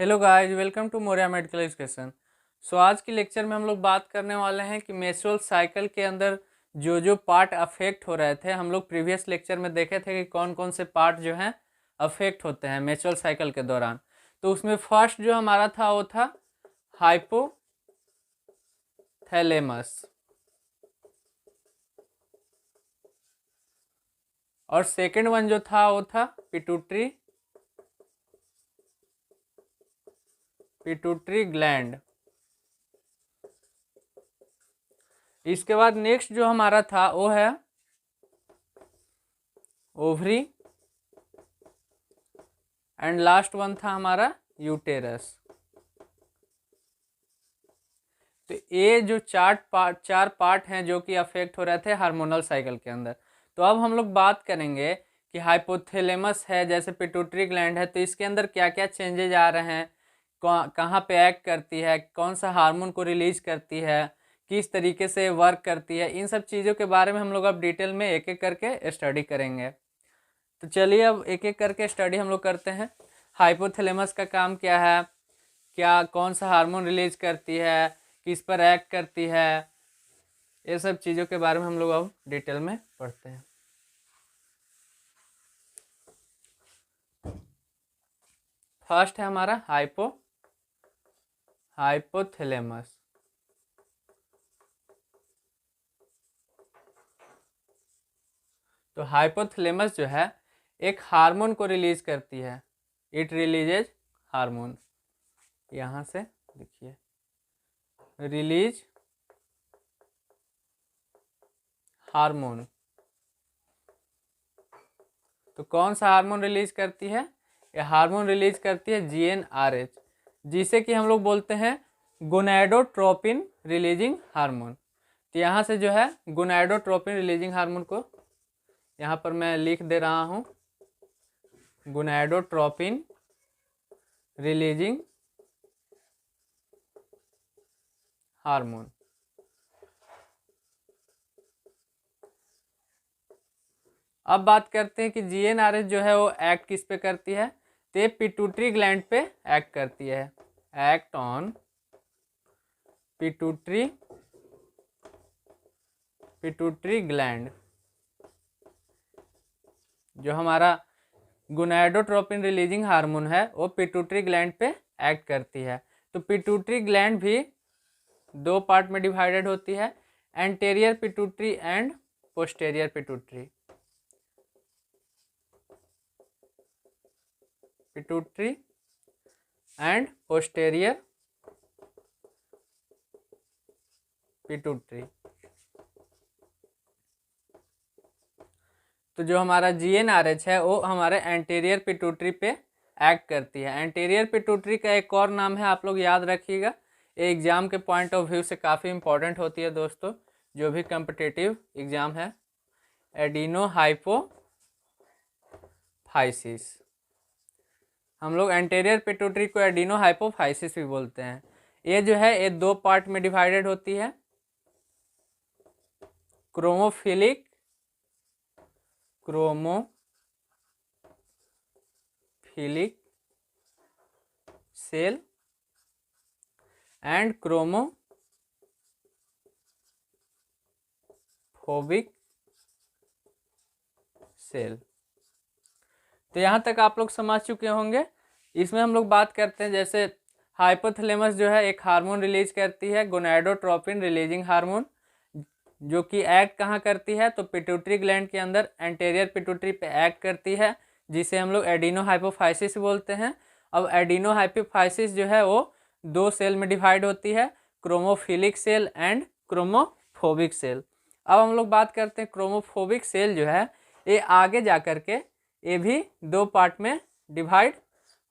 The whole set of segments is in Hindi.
Hello guys, welcome to Maurya medical education. आज की लेक्चर में हम लोग बात करने वाले हैं कि मेंस्ट्रुअल साइकिल के अंदर जो जो पार्ट अफेक्ट हो रहे थे, हम लोग प्रीवियस लेक्चर में देखे थे कि कौन कौन से पार्ट जो हैं अफेक्ट होते हैं मेंस्ट्रुअल साइकिल के दौरान। तो उसमें फर्स्ट जो हमारा था वो था हाइपोथैलेमस, और सेकेंड वन जो था वो था पिट्यूटरी ग्लैंड। इसके बाद नेक्स्ट जो हमारा था वो है ओवरी, एंड लास्ट वन था हमारा यूटेरस। तो ये जो चार पार्ट हैं जो कि अफेक्ट हो रहे थे हार्मोनल साइकिल के अंदर। तो अब हम लोग बात करेंगे कि हाइपोथैलेमस है, जैसे पिट्यूटरी ग्लैंड है, तो इसके अंदर क्या क्या चेंजेज आ रहे हैं, कहाँ पे एक्ट करती है, कौन सा हार्मोन को रिलीज करती है, किस तरीके से वर्क करती है, इन सब चीज़ों के बारे में हम लोग अब डिटेल में एक एक करके स्टडी करेंगे। तो चलिए अब एक एक करके स्टडी हम लोग करते हैं। हाइपोथैलेमस का काम क्या है, क्या कौन सा हार्मोन रिलीज करती है, किस पर एक्ट करती है, ये सब चीज़ों के बारे में हम लोग अब डिटेल में पढ़ते हैं। फर्स्ट है हमारा हाइपोथैलेमस। तो हाइपोथैलेमस जो है एक हार्मोन को रिलीज करती है, इट रिलीजेज हार्मोन। यहाँ से देखिए, रिलीज हार्मोन। तो कौन सा हार्मोन रिलीज करती है? ये हार्मोन रिलीज करती है GnRH, जिसे कि हम लोग बोलते हैं गोनैडोट्रोपिन रिलीजिंग हार्मोन। तो यहाँ से जो है गोनैडोट्रोपिन रिलीजिंग हार्मोन को यहाँ पर मैं लिख दे रहा हूँ, गोनैडोट्रोपिन रिलीजिंग हार्मोन। अब बात करते हैं कि GnRH जो है वो एक्ट किस पे करती है। तो ये पिट्यूटरी ग्लैंड पे एक्ट करती है, एक्ट ऑन पिट्यूटरी ग्लैंड। जो हमारा गोनैडोट्रोपिन रिलीजिंग हार्मोन है वो पिट्यूटरी ग्लैंड पे एक्ट करती है। तो पिट्यूटरी ग्लैंड भी दो पार्ट में डिवाइडेड होती है, anterior pituitary and posterior pituitary. Pituitary and posterior pituitary. तो जो हमारा GnRH है वो हमारे एंटेरियर पिट्यूटरी पे एक्ट करती है। एंटेरियर पिट्यूटरी का एक और नाम है, आप लोग याद रखिएगा, एग्जाम के पॉइंट ऑफ व्यू से काफ़ी इंपॉर्टेंट होती है दोस्तों, जो भी कम्पिटिटिव एग्जाम है, एडिनोहाइपोफाइसिस। हम लोग एंटेरियर पिट्यूटरी को एडिनोहाइपोफाइसिस भी बोलते हैं। ये जो है ये दो पार्ट में डिवाइडेड होती है, chromophilic cell and chromophobic cell. तो यहाँ तक आप लोग समझ चुके होंगे। इसमें हम लोग बात करते हैं, जैसे हाइपोथैलेमस जो है एक हार्मोन रिलीज करती है, गोनैडोट्रोपिन रिलीजिंग हार्मोन, जो कि एक्ट कहाँ करती है, तो पिट्यूटरी ग्लैंड के अंदर एंटेरियर पिट्यूटरी पे एक्ट करती है, जिसे हम लोग एडिनोहाइपोफाइसिस बोलते हैं। अब एडिनोहाइपोफाइसिस जो है वो दो सेल में डिवाइड होती है, chromophilic cell and chromophobic cell. अब हम लोग बात करते हैं क्रोमोफोबिक सेल जो है ये आगे जा कर के ये भी दो पार्ट में डिवाइड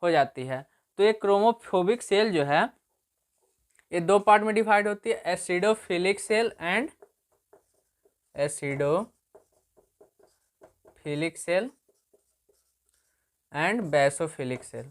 हो जाती है। तो ये क्रोमोफोबिक सेल जो है ये दो पार्ट में डिवाइड होती है, acidophilic cell and basophilic cell.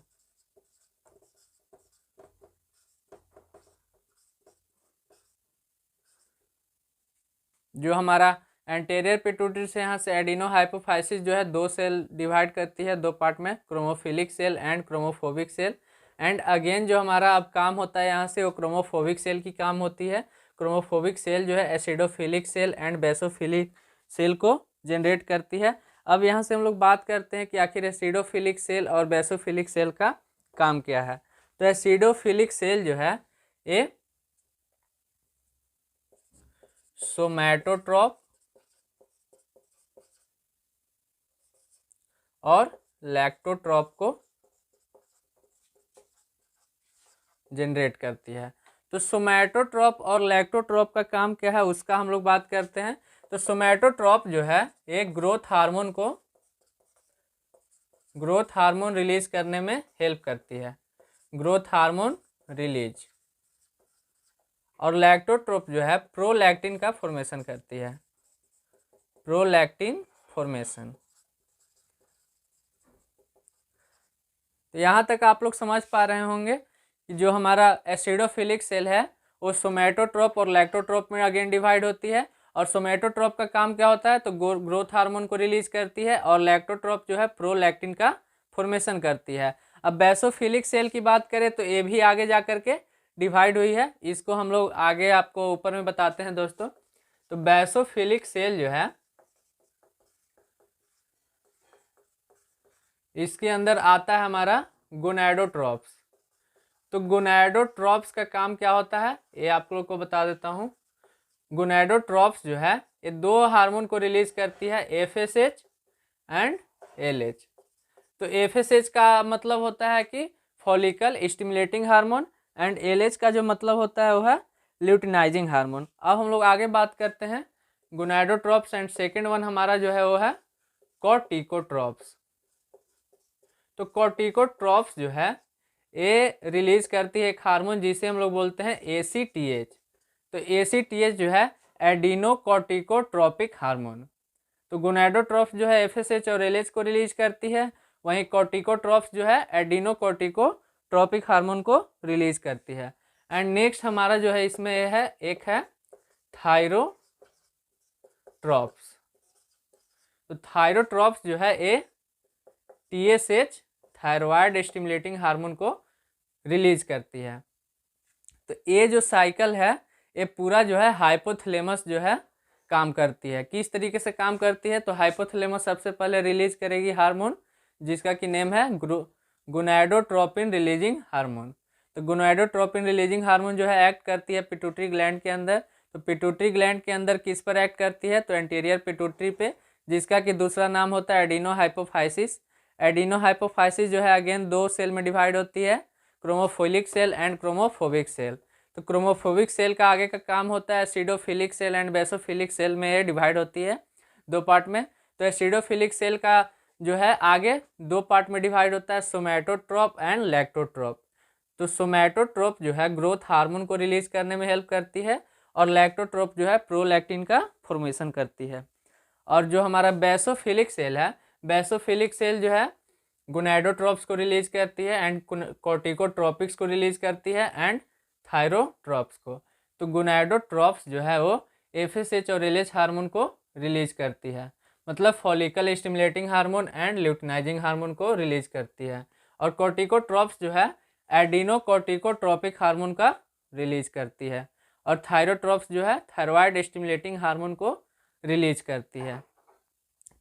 जो हमारा एंटेरियर पिट्यूटरी से यहाँ से एडिनोहाइपोफाइसिस जो है दो सेल डिवाइड करती है दो पार्ट में, chromophilic cell and chromophobic cell. And again जो हमारा अब काम होता है यहाँ से वो क्रोमोफोबिक सेल की काम होती है। क्रोमोफोबिक सेल जो है acidophilic cell and basophilic cell को जनरेट करती है। अब यहाँ से हम लोग बात करते हैं कि आखिर एसिडोफिलिक सेल और बेसोफिलिक सेल का काम क्या है। तो एसिडोफिलिक सेल जो है ये सोमैटोट्रॉप और लैक्टोट्रॉप को जनरेट करती है। तो सोमैटोट्रॉप और लैक्टोट्रॉप का काम क्या है उसका हम लोग बात करते हैं। तो सोमैटोट्रॉप जो है एक ग्रोथ हार्मोन रिलीज करने में हेल्प करती है, ग्रोथ हार्मोन रिलीज। और लैक्टोट्रॉप जो है प्रोलैक्टिन का फॉर्मेशन करती है, प्रोलैक्टिन फॉर्मेशन। तो यहाँ तक आप लोग समझ पा रहे होंगे कि जो हमारा एसिडोफिलिक सेल है वो सोमैटोट्रॉप और लैक्टोट्रॉप में अगेन डिवाइड होती है। और सोमैटोट्रॉप का काम क्या होता है, तो ग्रोथ हार्मोन को रिलीज करती है, और लैक्टोट्रॉप जो है प्रोलैक्टिन का फॉर्मेशन करती है। अब बेसोफिलिक सेल की बात करें तो ये भी आगे जा करके डिवाइड हुई है, इसको हम लोग आगे आपको ऊपर में बताते हैं दोस्तों। तो बेसोफिलिक सेल जो है इसके अंदर आता है हमारा गोनैडोट्रॉप्स। तो गोनैडोट्रॉप्स का काम क्या होता है ये आप लोग को बता देता हूँ। गोनैडोट्रॉप्स जो है ये दो हार्मोन को रिलीज करती है, एफएसएच एंड एलएच। तो एफएसएच का मतलब होता है कि follicle stimulating hormone, and LH का जो मतलब होता है वो है ल्यूटिनाइजिंग हार्मोन। अब हम लोग आगे बात करते हैं गोनैडोट्रॉप्स, एंड सेकेंड वन हमारा जो है वो है कॉर्टिकोट्रॉप्स। तो कॉर्टिकोट्रॉप्स जो है ये रिलीज करती है एक हार्मोन जिसे हम लोग बोलते हैं ACTH। तो ACTH जो है एडिनोकॉर्टिकोट्रोपिक हार्मोन। तो गोनैडोट्रॉप्स जो है FSH और LH को रिलीज करती है, वहीं कॉर्टिकोट्रॉप्स जो है एडिनोकॉर्टिकोट्रोपिक हार्मोन को रिलीज करती है। एंड नेक्स्ट हमारा जो है इसमें यह है एक है थायरोट्रॉप्स। तो थायरोट्रॉप्स जो है ये TSH थायरॉयड स्टिमुलेटिंग हार्मोन को रिलीज करती है। तो ये जो साइकिल है ये पूरा जो है हाइपोथैलेमस जो है काम करती है। किस तरीके से काम करती है, तो हाइपोथैलेमस सबसे पहले रिलीज करेगी हार्मोन जिसका कि नेम है गोनैडोट्रोपिन रिलीजिंग हार्मोन। तो गोनैडोट्रोपिन रिलीजिंग हार्मोन जो है एक्ट करती है पिट्यूटरी ग्लैंड के अंदर। तो पिट्यूटरी ग्लैंड के अंदर किस पर एक्ट करती है, तो एंटीरियर पिट्यूटरी पे, जिसका कि दूसरा नाम होता है एडिनोहाइपोफाइसिस। एडिनोहाइपोफाइसिस जो है अगेन दो सेल में डिवाइड होती है, chromophilic cell and chromophobic cell. तो क्रोमोफोबिक सेल का आगे का काम होता है acidophilic cell and basophilic cell में ये डिवाइड होती है दो पार्ट में। तो एसिडोफिलिक सेल का जो है आगे दो पार्ट में डिवाइड होता है, सोमैटोट्रॉप एंड लैक्टोट्रॉप। तो सोमैटोट्रॉप जो है ग्रोथ हार्मोन को रिलीज करने में हेल्प करती है, और लैक्टोट्रॉप जो है प्रोलैक्टिन का फॉर्मेशन करती है। और जो हमारा बेसोफिलिक सेल है, बेसोफिलिक सेल जो है गोनैडोट्रॉप्स को रिलीज करती है, एंड कॉर्टिकोट्रॉपिक्स को रिलीज करती है, एंड थायरोट्रॉप्स को। तो गोनैडोट्रॉप्स जो है वो FSH और LH हार्मोन को रिलीज करती है, मतलब follicle stimulating hormone and luteinizing hormone को रिलीज करती है। और कॉर्टिकोट्रॉप्स जो है एडिनोकॉर्टिकोट्रोपिक हार्मोन का रिलीज करती है, और थायरोट्रॉप्स जो है थायरॉयड स्टिमुलेटिंग हार्मोन को रिलीज करती है।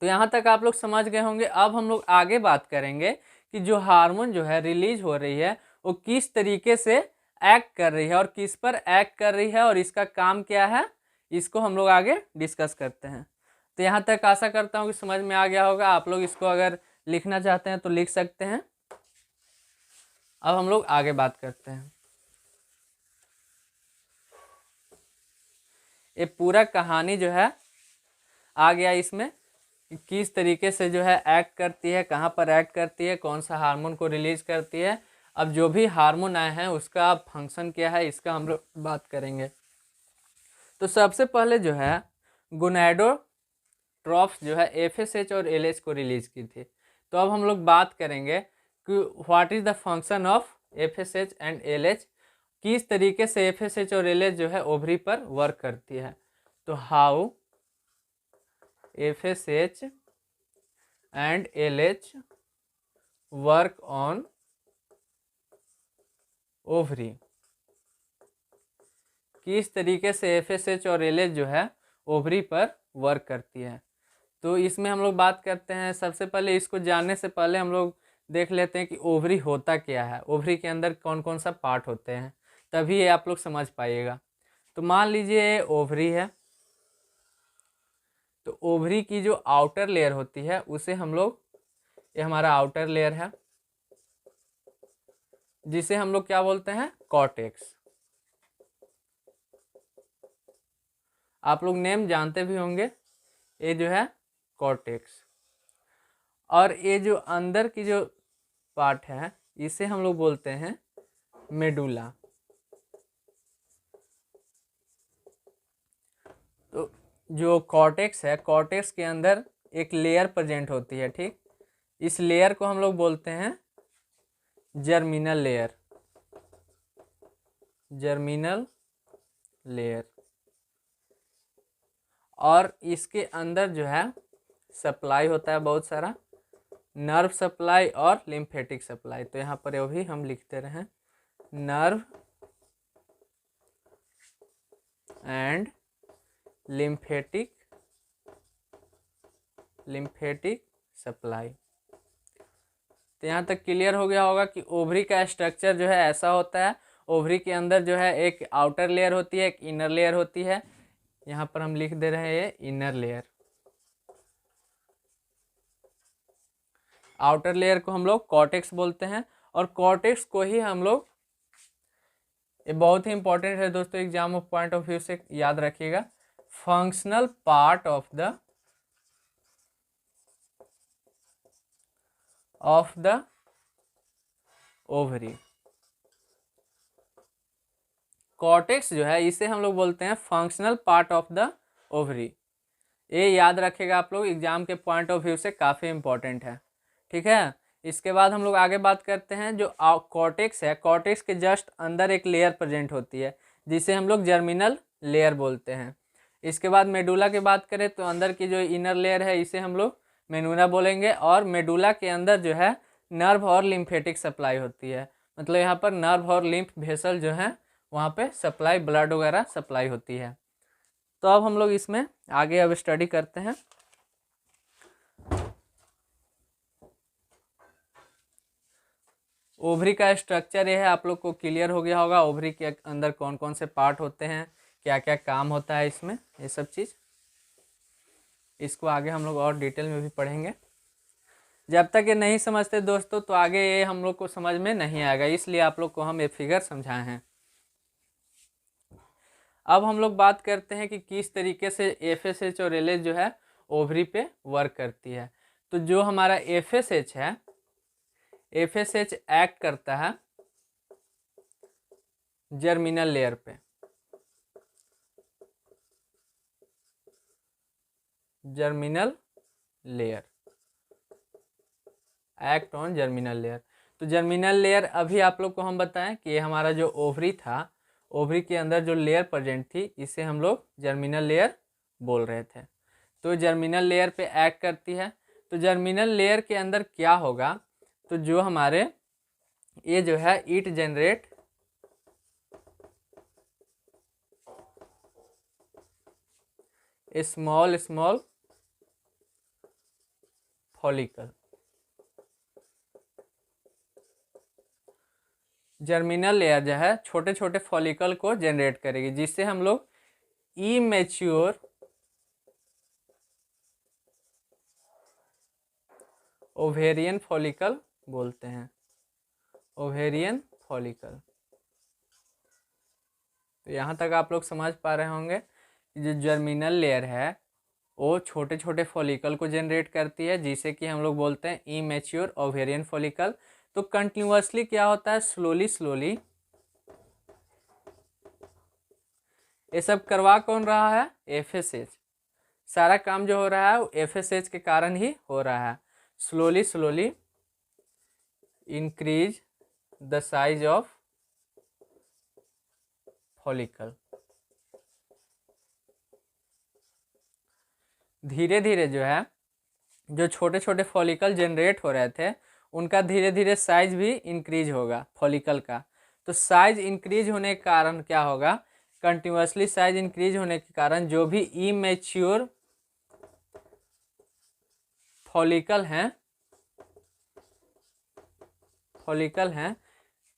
तो यहाँ तक आप लोग समझ गए होंगे। अब हम लोग आगे बात करेंगे कि जो हार्मोन जो है रिलीज हो रही है वो किस तरीके से एक्ट कर रही है और किस पर एक्ट कर रही है और इसका काम क्या है, इसको हम लोग आगे डिस्कस करते हैं। तो यहाँ तक आशा करता हूँ कि समझ में आ गया होगा। आप लोग इसको अगर लिखना चाहते हैं तो लिख सकते हैं। अब हम लोग आगे बात करते हैं। ये पूरा कहानी जो है आ गया इसमें, किस तरीके से जो है एक्ट करती है, कहाँ पर एक्ट करती है, कौन सा हार्मोन को रिलीज करती है। अब जो भी हार्मोन आए हैं उसका फंक्शन क्या है इसका हम लोग बात करेंगे। तो सबसे पहले जो है गोनैडोट्रॉप्स जो है FSH और LH को रिलीज की थी। तो अब हम लोग बात करेंगे कि what is the function of FSH and LH, किस तरीके से FSH और LH जो है ओवरी पर वर्क करती है। तो how FSH and LH work on ovary. किस तरीके से FSH और LH जो है ओवरी पर वर्क करती है, तो इसमें हम लोग बात करते हैं। सबसे पहले इसको जानने से पहले हम लोग देख लेते हैं कि ओवरी होता क्या है, ओवरी के अंदर कौन कौन सा पार्ट होते हैं, तभी ये आप लोग समझ पाइएगा। तो मान लीजिए ये ओवरी है, तो ओवरी की जो आउटर लेयर होती है उसे हम लोग, ये हमारा आउटर लेयर है जिसे हम लोग क्या बोलते हैं, कॉर्टेक्स। आप लोग नेम जानते भी होंगे, ये जो है कॉर्टेक्स। और ये जो अंदर की जो पार्ट है इसे हम लोग बोलते हैं मेडुला। तो जो कॉर्टेक्स है, कॉर्टेक्स के अंदर एक लेयर प्रेजेंट होती है, ठीक। इस लेयर को हम लोग बोलते हैं जर्मिनल लेयर, जर्मिनल लेयर। और इसके अंदर जो है सप्लाई होता है बहुत सारा, नर्व सप्लाई और लिम्फेटिक सप्लाई। तो यहाँ पर वो भी हम लिखते रहे, नर्व एंड लिम्फेटिक सप्लाई। तो यहाँ तक क्लियर हो गया होगा कि ओवरी का स्ट्रक्चर जो है ऐसा होता है। ओवरी के अंदर जो है एक आउटर लेयर होती है, एक इनर लेयर होती है। यहाँ पर हम लिख दे रहे हैं ये इनर लेयर। आउटर लेयर को हम लोग कॉर्टेक्स बोलते हैं, और कॉर्टेक्स को ही हम लोग, ये बहुत ही इंपॉर्टेंट है दोस्तों, exam of point of view से याद रखिएगा, functional part of the ovary. Cortex जो है इसे हम लोग बोलते हैं functional part of the ovary. ये याद रखेगा आप लोग, एग्जाम के पॉइंट ऑफ व्यू से काफ़ी इंपॉर्टेंट है, ठीक है। इसके बाद हम लोग आगे बात करते हैं, जो कॉर्टेक्स है, कॉर्टेक्स के जस्ट अंदर एक लेयर प्रेजेंट होती है जिसे हम लोग जर्मिनल लेयर बोलते हैं। इसके बाद मेडुला की बात करें तो अंदर की जो इनर लेयर है इसे हम लोग मेनुला बोलेंगे। और मेडुला के अंदर जो है नर्व और लिम्फेटिक सप्लाई होती है, मतलब यहाँ पर नर्व और लिम्फ वेसल जो है वहाँ पे सप्लाई, ब्लड वगैरह सप्लाई होती है। तो अब हम लोग इसमें आगे अब स्टडी करते हैं। ओवरी का स्ट्रक्चर ये है, आप लोग को क्लियर हो गया होगा। ओवरी के अंदर कौन कौन से पार्ट होते हैं, क्या क्या काम होता है इसमें, ये सब चीज़, इसको आगे हम लोग और डिटेल में भी पढ़ेंगे। जब तक ये नहीं समझते दोस्तों तो आगे ये हम लोग को समझ में नहीं आएगा, इसलिए आप लोग को हम ये फिगर समझाए हैं। अब हम लोग बात करते हैं कि किस तरीके से FSH और LH जो है ओवरी पे वर्क करती है। तो जो हमारा FSH है, FSH एक्ट करता है जर्मिनल लेयर पे, germinal layer, act on germinal layer. तो जर्मिनल लेयर अभी आप लोग को हम बताएं कि ये हमारा जो ओवरी था, ओवरी के अंदर जो लेयर प्रेजेंट थी इसे हम लोग जर्मिनल लेयर बोल रहे थे। तो जर्मिनल लेयर पे एक्ट करती है। तो जर्मिनल लेयर के अंदर क्या होगा, तो जो हमारे ये जो है it generate small small follicle. Germinal layer जो है छोटे छोटे फॉलिकल को जनरेट करेगी, जिससे हम लोग इमेच्योर ओवेरियन फॉलिकल बोलते हैं, ओवेरियन फॉलिकल। तो यहाँ तक आप लोग समझ पा रहे होंगे कि जो जर्मिनल लेयर है वो छोटे छोटे फॉलिकल को जनरेट करती है, जिसे कि हम लोग बोलते हैं इमेच्योर ओवेरियन फॉलिकल। तो कंटिन्यूअसली क्या होता है, स्लोली स्लोली ये सब करवा कौन रहा है, FSH। सारा काम जो हो रहा है वो FSH के कारण ही हो रहा है। Slowly slowly increase the size of follicle, धीरे धीरे जो है जो छोटे छोटे फॉलिकल जनरेट हो रहे थे उनका धीरे धीरे साइज भी इंक्रीज होगा फॉलिकल का। तो साइज इंक्रीज होने के कारण क्या होगा, कंटिन्यूसली साइज इंक्रीज होने के कारण जो भी इमेच्योर फॉलिकल हैं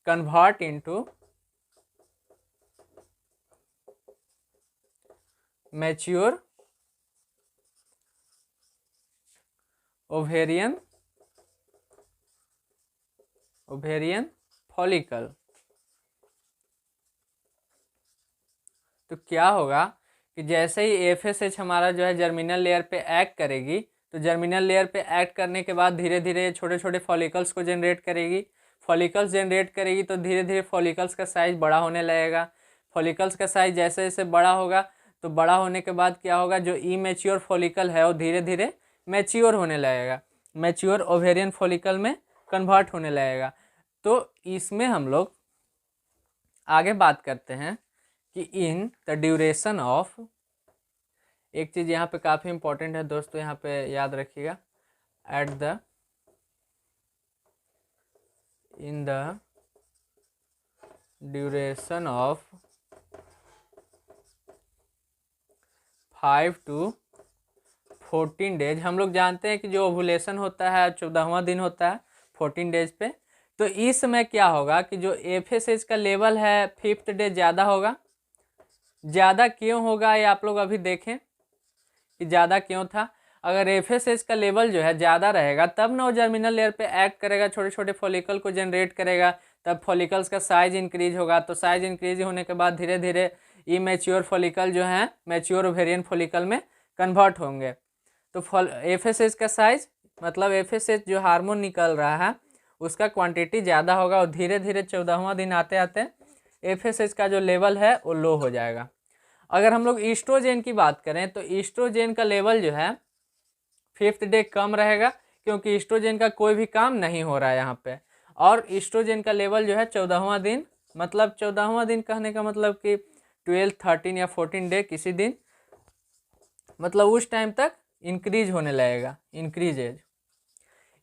convert into mature ovarian follicle. तो क्या होगा कि जैसे ही एफएसएच हमारा जो है जर्मिनल लेयर पे एक्ट करेगी, तो जर्मिनल लेयर पे एक्ट करने के बाद धीरे धीरे छोटे छोटे फॉलिकल्स को जनरेट करेगी। फॉलिकल्स जनरेट करेगी तो धीरे धीरे फॉलिकल्स का साइज बड़ा होने लगेगा। फॉलिकल्स का साइज जैसे जैसे बड़ा होगा, तो बड़ा होने के बाद क्या होगा, जो इमेच्योर फॉलिकल है वो धीरे धीरे मैच्योर होने लगेगा, मैच्योर ओवेरियन फॉलिकल में कन्वर्ट होने लगेगा। तो इसमें हम लोग आगे बात करते हैं कि इन द ड्यूरेशन ऑफ, एक चीज़ यहाँ पे काफ़ी इंपॉर्टेंट है दोस्तों, यहाँ पे याद रखिएगा, in the duration of 5 to 14 days. हम लोग जानते हैं कि जो ओवुलेशन होता है 14वां दिन होता है 14 डेज पे। तो इस समय क्या होगा कि जो एफएसएच का लेवल है 5th डे ज़्यादा होगा। ज़्यादा क्यों होगा ये आप लोग अभी देखें कि ज़्यादा क्यों था। अगर एफएसएच का लेवल जो है ज़्यादा रहेगा तब ना वो जर्मिनल लेयर पे एक्ट करेगा, छोटे छोटे फॉलिकल को जनरेट करेगा, तब फॉलिकल्स का साइज इंक्रीज होगा। तो साइज इंक्रीज होने के बाद धीरे धीरे इमेच्योर फॉलिकल जो है मैच्योर ओवेरियन फॉलिकल में कन्वर्ट होंगे। तो एफएसएच का साइज मतलब एफएसएच जो हार्मोन निकल रहा है उसका क्वांटिटी ज़्यादा होगा और धीरे धीरे 14वां दिन आते आते एफएसएच का जो लेवल है वो लो हो जाएगा। अगर हम लोग ईस्ट्रोजेन की बात करें तो ईस्ट्रोजेन का लेवल जो है 5th डे कम रहेगा, क्योंकि ईस्ट्रोजेन का कोई भी काम नहीं हो रहा है यहाँ पे। और ईस्ट्रोजेन का लेवल जो है 14वां दिन, मतलब 14वां दिन कहने का मतलब कि 12, 13 या 14 डे किसी दिन, मतलब उस टाइम तक इंक्रीज होने लगेगा, इंक्रीज एज।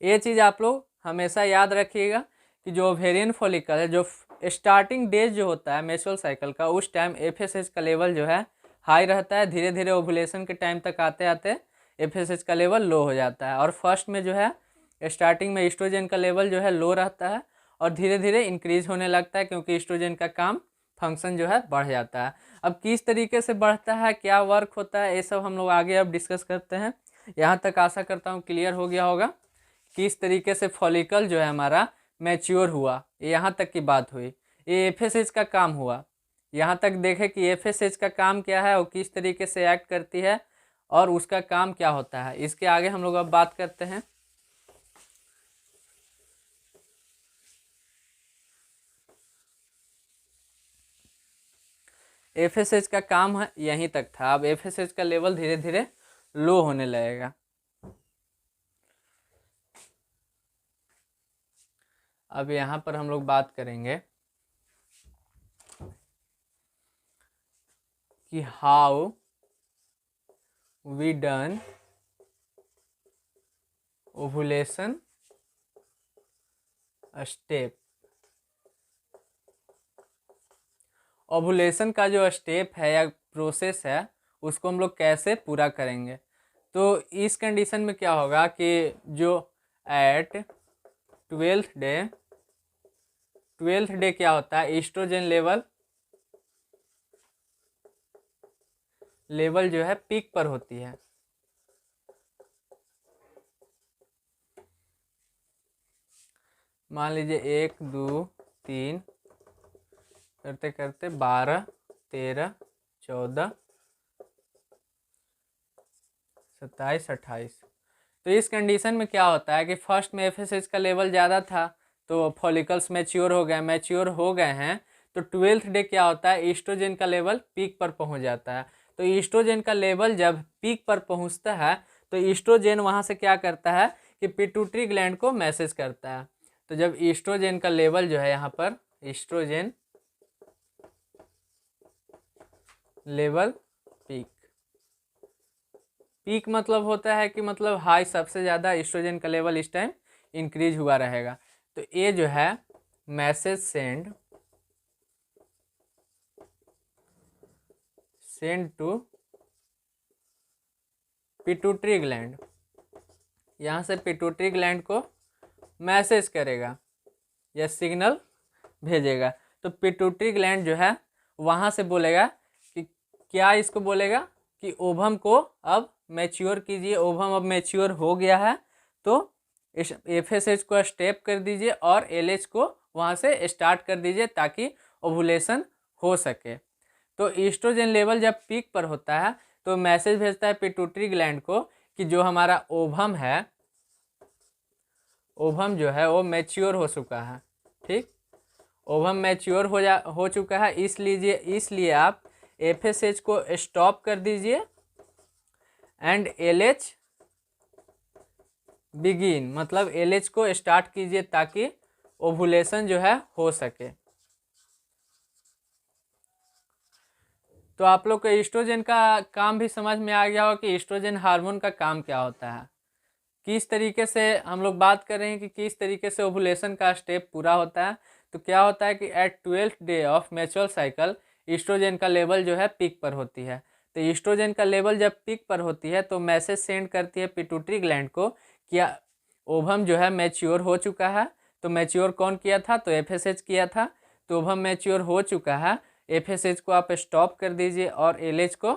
ये चीज़ आप लोग हमेशा याद रखिएगा कि जो ओवेरियन फॉलिकल है, जो स्टार्टिंग डेज जो होता है मेंस्ट्रुअल साइकिल का, उस टाइम एफएसएच का लेवल जो है हाई रहता है। धीरे धीरे ओवुलेशन के टाइम तक आते आते एफएसएच का लेवल लो हो जाता है। और फर्स्ट में जो है स्टार्टिंग में ईस्ट्रोजन का लेवल जो है लो रहता है और धीरे धीरे इंक्रीज होने लगता है, क्योंकि ईस्ट्रोजन का काम फंक्शन जो है बढ़ जाता है। अब किस तरीके से बढ़ता है, क्या वर्क होता है, ये सब हम लोग आगे अब डिस्कस करते हैं। यहाँ तक आशा करता हूँ क्लियर हो गया होगा किस तरीके से फॉलिकल जो है हमारा मैच्योर हुआ। यहाँ तक की बात हुई, ये एफएसएच का काम हुआ। यहाँ तक देखें कि एफएसएच का काम क्या है और किस तरीके से एक्ट करती है और उसका काम क्या होता है। इसके आगे हम लोग अब बात करते हैं। एफएसएच का काम है यहीं तक था, अब एफएसएच का लेवल धीरे धीरे लो होने लगेगा। अब यहाँ पर हम लोग बात करेंगे कि how we done ovulation step. Ovulation का जो स्टेप है या प्रोसेस है उसको हम लोग कैसे पूरा करेंगे। तो इस कंडीशन में क्या होगा कि जो एट 12th डे क्या होता है, ईस्ट्रोजन लेवल जो है पीक पर होती है। मान लीजिए 1, 2, 3 करते करते 12, 13, 14, 27, 28। तो इस कंडीशन में क्या होता है कि फर्स्ट में एफएसएच का लेवल ज़्यादा था तो फॉलिकल्स मैच्योर हो गए हैं। तो 12th डे क्या होता है, ईस्ट्रोजन का लेवल पीक पर पहुंच जाता है। तो ईस्ट्रोजन का लेवल जब पीक पर पहुंचता है तो ईस्ट्रोजन वहां से क्या करता है कि पिट्यूटरी ग्लैंड को मैसेज करता है। तो जब ईस्ट्रोजन का लेवल जो है यहाँ पर ईस्ट्रोजन लेवल पीक मतलब होता है कि मतलब हाई, सबसे ज़्यादा ईस्ट्रोजन का लेवल इस टाइम इंक्रीज हुआ रहेगा। तो ये जो है message send send to pituitary gland, यहाँ से पिट्यूटरी ग्लैंड को मैसेज करेगा या सिग्नल भेजेगा। तो पिट्यूटरी ग्लैंड जो है वहाँ से बोलेगा कि क्या, इसको बोलेगा कि ओवम को अब मैच्योर कीजिए, ओवम अब मैच्योर हो गया है, तो इस एफएसएच को स्टेप कर दीजिए और एलएच को वहाँ से स्टार्ट कर दीजिए ताकि ओवुलेशन हो सके। तो ईस्ट्रोजन लेवल जब पीक पर होता है तो मैसेज भेजता है पिट्यूटरी ग्लैंड को कि जो हमारा ओवम है, ओवम जो है वो मैच्योर हो चुका है। ठीक, ओवम मैच्योर हो चुका है, इसलिए आप एफएसएच को स्टॉप कर दीजिए एंड एलएच बिगिन, मतलब एलएच को स्टार्ट कीजिए ताकि ओवुलेशन जो है हो सके। तो आप लोग को ईस्ट्रोजन का काम भी समझ में आ गया हो कि ईस्ट्रोजन हार्मोन का काम क्या होता है, किस तरीके से हम लोग बात कर रहे हैं कि किस तरीके से ओवुलेशन का स्टेप पूरा होता है। तो क्या होता है कि at 12th day of menstrual cycle oestrogen का लेवल जो है पीक पर होती है। तो ईस्ट्रोजन का लेवल जब पीक पर होती है तो मैसेज सेंड करती है पिट्यूटरी ग्लैंड को कि ओवम जो है मैच्योर हो चुका है। तो मैच्योर कौन किया था, तो एफएसएच किया था। तो ओवम मैच्योर हो चुका है, एफएसएच को आप स्टॉप कर दीजिए और एलएच को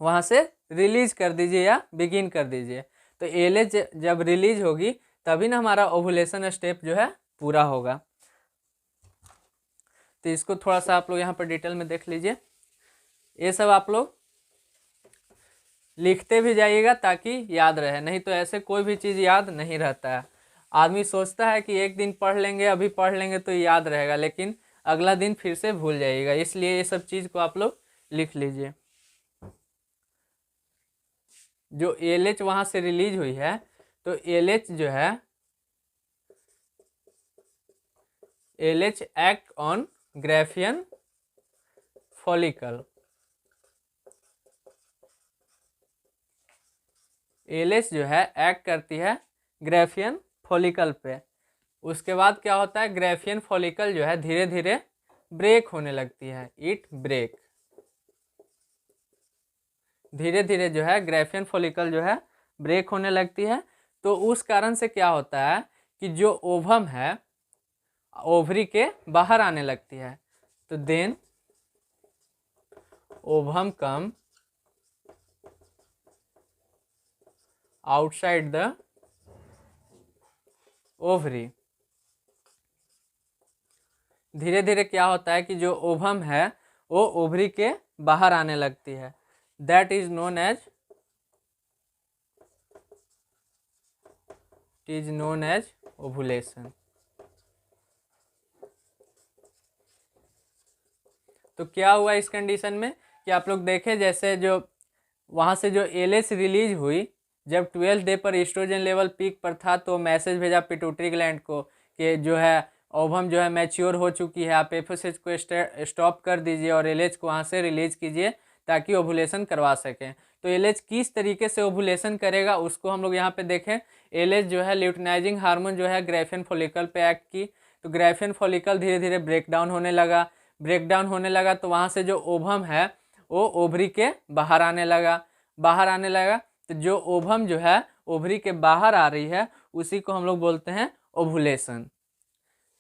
वहाँ से रिलीज कर दीजिए या बिगिन कर दीजिए। तो एलएच जब रिलीज होगी तभी ना हमारा ओवुलेशन स्टेप जो है पूरा होगा। तो इसको थोड़ा सा आप लोग यहाँ पर डिटेल में देख लीजिए। ये सब आप लोग लिखते भी जाइएगा ताकि याद रहे, नहीं तो ऐसे कोई भी चीज़ याद नहीं रहता है। आदमी सोचता है कि एक दिन पढ़ लेंगे, अभी पढ़ लेंगे तो याद रहेगा, लेकिन अगला दिन फिर से भूल जाइएगा। इसलिए ये सब चीज़ को आप लोग लिख लीजिए। जो एलएच वहाँ से रिलीज हुई है, तो एलएच जो है, LH act on Graafian follicle, LH जो है एक्ट करती है ग्राफियन फॉलिकल पे। उसके बाद क्या होता है, ग्राफियन फॉलिकल जो है धीरे धीरे ब्रेक होने लगती है, इट ब्रेक। धीरे धीरे जो है ग्राफियन फॉलिकल जो है ब्रेक होने लगती है। तो उस कारण से क्या होता है कि जो ओवम है ओवरी के बाहर आने लगती है। तो then ovum come outside the ovary. धीरे धीरे क्या होता है कि जो ओवम है वो ओवरी के बाहर आने लगती है। That is known as ovulation. तो क्या हुआ इस कंडीशन में कि आप लोग देखें, जैसे जो वहाँ से जो एलएच रिलीज हुई, जब 12th डे पर ईस्ट्रोजन लेवल पीक पर था तो मैसेज भेजा पिट्यूटरी ग्लैंड को कि जो है ओवम जो है मैच्योर हो चुकी है, आप एफएसएच को स्टॉप कर दीजिए और एलएच को वहाँ से रिलीज कीजिए ताकि ओवुलेशन करवा सकें। तो एलएच किस तरीके से ओवुलेशन करेगा उसको हम लोग यहाँ पे देखें। एलएच जो है ल्यूटिनाइजिंग हार्मोन जो है ग्राफियन फॉलिकल पे एक्ट की, तो ग्राफियन फॉलिकल धीरे धीरे ब्रेक डाउन होने लगा। तो वहाँ से जो ओवम है वो ओवरी के बाहर आने लगा। तो जो ओवम जो है ओवरी के बाहर आ रही है उसी को हम लोग बोलते हैं ओवुलेशन।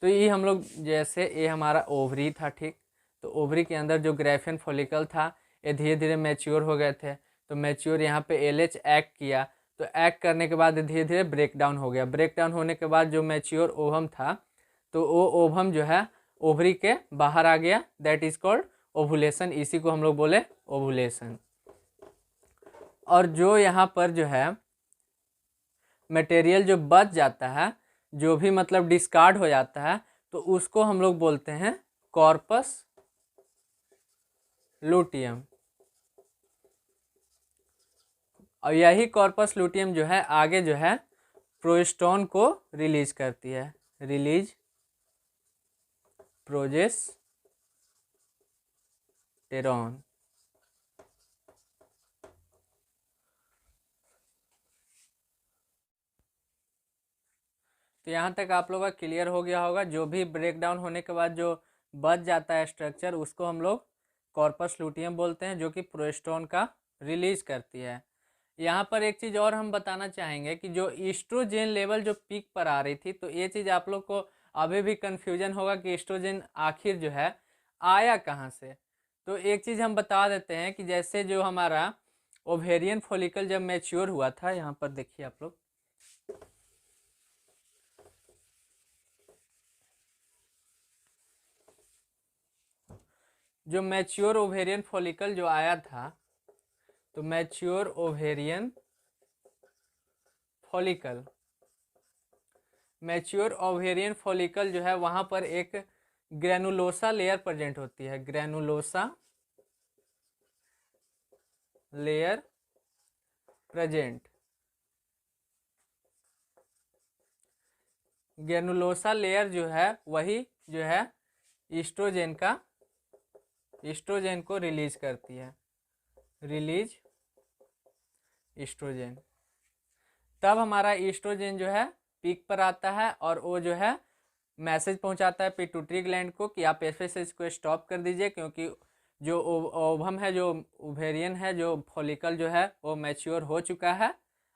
तो ये हम लोग, जैसे ये हमारा ओवरी था, ठीक, तो ओवरी के अंदर जो ग्राफियन फॉलिकल था ये धीरे धीरे मैच्योर हो गए थे। तो मैच्योर यहाँ पे एलएच एक्ट किया, तो एक्ट करने के बाद धीरे धीरे ब्रेक डाउन हो गया। ब्रेक डाउन होने के बाद जो मैच्योर ओवम था तो वो ओवम जो है ओवरी के बाहर आ गया। दैट इज कॉल्ड ओवुलेशन, इसी को हम लोग बोले ओवुलेशन। और जो यहाँ पर जो है मटेरियल जो बच जाता है, जो भी मतलब डिस्कार्ड हो जाता है, तो उसको हम लोग बोलते हैं कॉर्पस लूटियम। और यही कॉर्पस लूटियम जो है आगे जो है प्रोजेस्टेरॉन को रिलीज करती है, प्रोजेस्टेरॉन। तो यहाँ तक आप लोगों का क्लियर हो गया होगा। जो भी ब्रेक डाउन होने के बाद जो बच जाता है स्ट्रक्चर उसको हम लोग कॉर्पस लुटियम बोलते हैं, जो कि प्रोजेस्टेरोन का रिलीज करती है। यहाँ पर एक चीज़ और हम बताना चाहेंगे कि जो ईस्ट्रोजेन लेवल जो पीक पर आ रही थी, तो ये चीज़ आप लोग को अभी भी कन्फ्यूजन होगा कि ईस्ट्रोजेन आखिर जो है आया कहाँ से। तो एक चीज़ हम बता देते हैं कि जैसे जो हमारा ओवेरियन फॉलिकल जब मैच्योर हुआ था, यहाँ पर देखिए आप लोग, जो मैच्योर ओवेरियन फॉलिकल जो आया था, तो mature ovarian follicle, mature ovarian follicle जो है वहां पर एक ग्रेनुलोसा लेयर प्रेजेंट होती है, granulosa layer present. Granulosa layer जो है वही जो है ईस्ट्रोजेन को रिलीज करती है, रिलीज ईस्ट्रोजेन। तब हमारा ईस्ट्रोजेन जो है पीक पर आता है और वो जो है मैसेज पहुंचाता है पिट्यूटरी ग्लैंड को कि आप एफएसएच को स्टॉप कर दीजिए, क्योंकि जो ओवम है, जो ओवेरियन है, जो फॉलिकल जो है वो मैच्योर हो चुका है,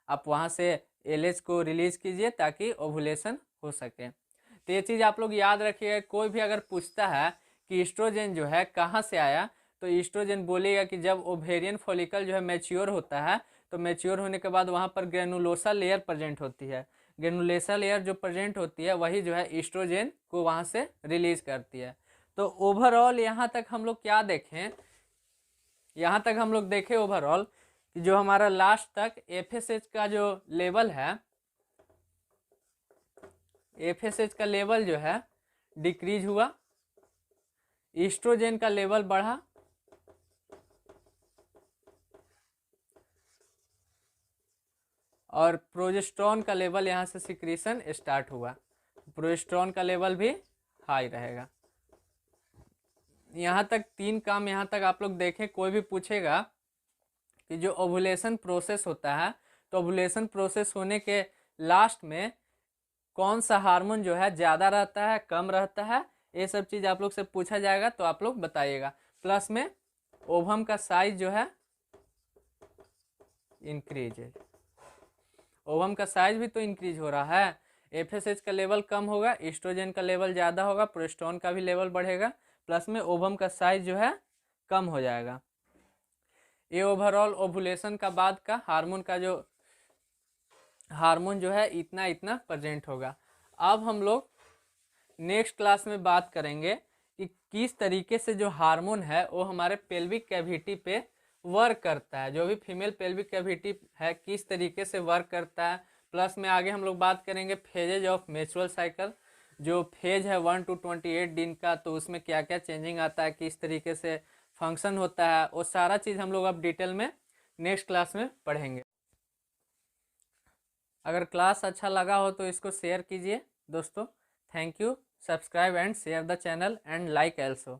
आप वहाँ से एलएच को रिलीज कीजिए ताकि ओवुलेशन हो सके। तो ये चीज़ आप लोग याद रखिएगा। कोई भी अगर पूछता है कि ईस्ट्रोजेन जो है कहाँ से आया, तो ईस्ट्रोजेन बोलेगा कि जब ओवेरियन फॉलिकल जो है मैच्योर होता है, तो मैच्योर होने के बाद वहाँ पर ग्रेनुलोसा लेयर प्रेजेंट होती है, ग्रेनुलोसा लेयर जो प्रेजेंट होती है वही जो है ईस्ट्रोजेन को वहाँ से रिलीज करती है। तो ओवरऑल यहाँ तक हम लोग क्या देखें, यहाँ तक हम लोग देखें ओवरऑल कि जो हमारा लास्ट तक एफएसएच का जो लेवल है, एफएसएच का लेवल जो है डिक्रीज हुआ, ईस्ट्रोजेन का लेवल बढ़ा, और प्रोजेस्टेरोन का लेवल यहाँ से सिक्रीशन स्टार्ट हुआ, प्रोजेस्टेरोन का लेवल भी हाई रहेगा। यहाँ तक 3 काम यहाँ तक आप लोग देखें। कोई भी पूछेगा कि जो ओवुलेशन प्रोसेस होता है, तो ओवुलेशन प्रोसेस होने के लास्ट में कौन सा हार्मोन जो है ज़्यादा रहता है, कम रहता है, ये सब चीज़ आप लोग से पूछा जाएगा, तो आप लोग बताइएगा। प्लस में ओवम का साइज जो है इंक्रीज है, ओवम का साइज भी तो इंक्रीज हो रहा है। एफएसएच का लेवल कम होगा, ईस्ट्रोजन का लेवल ज़्यादा होगा, प्रोजेस्टेरोन का भी लेवल बढ़ेगा, प्लस में ओवम का साइज जो है कम हो जाएगा। ये ओवरऑल ओवुलेशन का बाद का हार्मोन जो है इतना इतना प्रेजेंट होगा। अब हम लोग नेक्स्ट क्लास में बात करेंगे कि किस तरीके से जो हार्मोन है वो हमारे पेल्विक कैविटी पे वर्क करता है, जो भी फीमेल पेल्विक कैविटी है किस तरीके से वर्क करता है। प्लस में आगे हम लोग बात करेंगे फेजेज ऑफ मेंस्ट्रुअल साइकिल, जो फेज है 1 to 28 दिन का, तो उसमें क्या क्या चेंजिंग आता है, किस तरीके से फंक्शन होता है, वो सारा चीज़ हम लोग अब डिटेल में नेक्स्ट क्लास में पढ़ेंगे। अगर क्लास अच्छा लगा हो तो इसको शेयर कीजिए दोस्तों। Thank you. Subscribe and share the channel and like also।